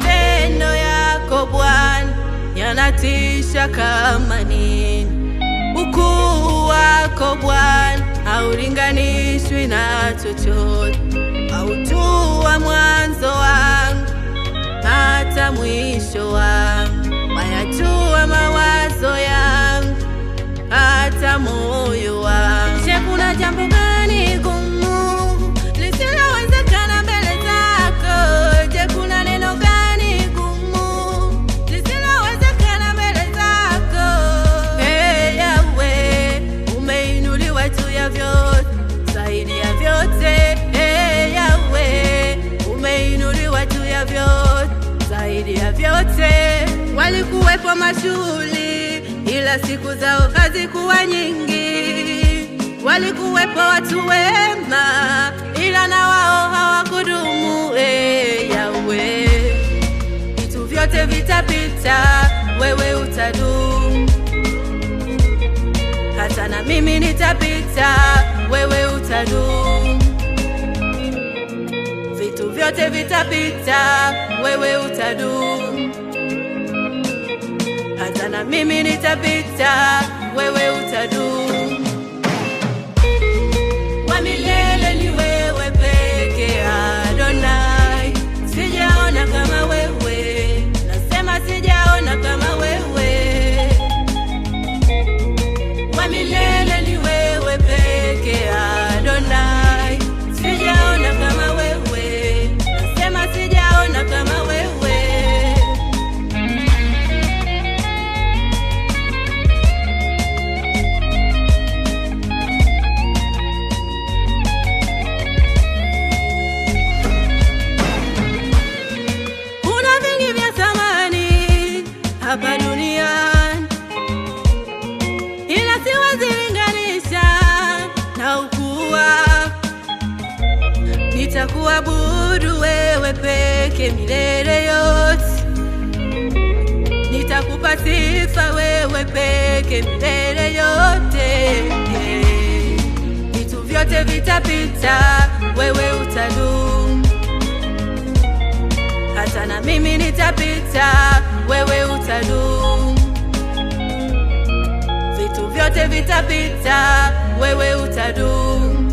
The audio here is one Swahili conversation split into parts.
Neno yako Bwana yanatisha kama nini. Ukuu wako Bwana haulinganishwi na chochote. Haujua mwanzo wangu hata mwisho wangu, wayajua mawazo yangu hata moyo wangu. Je, kuna jambo gani gumu lisilowezekana mbele zako? Je, kuna neno gani gumu lisilowezekana mbele zako? Hey, Yahweh, umeinuliwa juu ya vyote, zaidi ya vyote. Hey, Yahweh, umeinuliwa juu ya vyote, zaidi ya vyote. Walikuwepo mashuhuri ila siku zao hazikuwa nyingi. Walikuwepo watu wema ila na wao hawakudumu. Yahweh, vitu vyote vitapita, wewe utadumu. Hata na mimi nitapita, wewe utadumu. Vitu vyote vitapita, wewe utadumu. Hata na mimi nitapita, wewe utadumu. Wa milele ni wewe peke, Adonai. Sijaona kama wewe, nasema sijaona kama wewe. Wa milele ni wewe peke, Adonai. Sijaona kama wewe, nasema sijaona kama wewe. Hapa duniani ila siwezi linganisha na ukuu wako. Nitakuabudu wewe peke milele yote, nitakupa sifa wewe peke milele yote. Vitu vyote vitapita, wewe utadumu. Hata na mimi nitapita, wewe utadumu. Vitu vyote vitapita, wewe utadumu.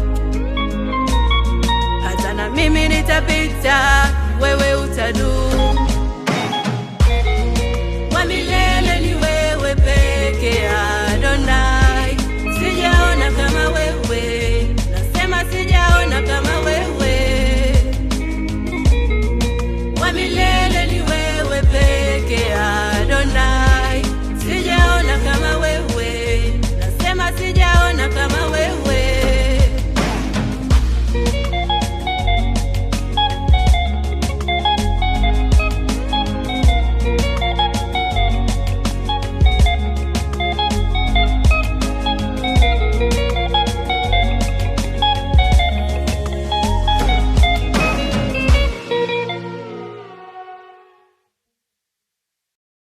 Hata na mimi nitapita, wewe utadumu.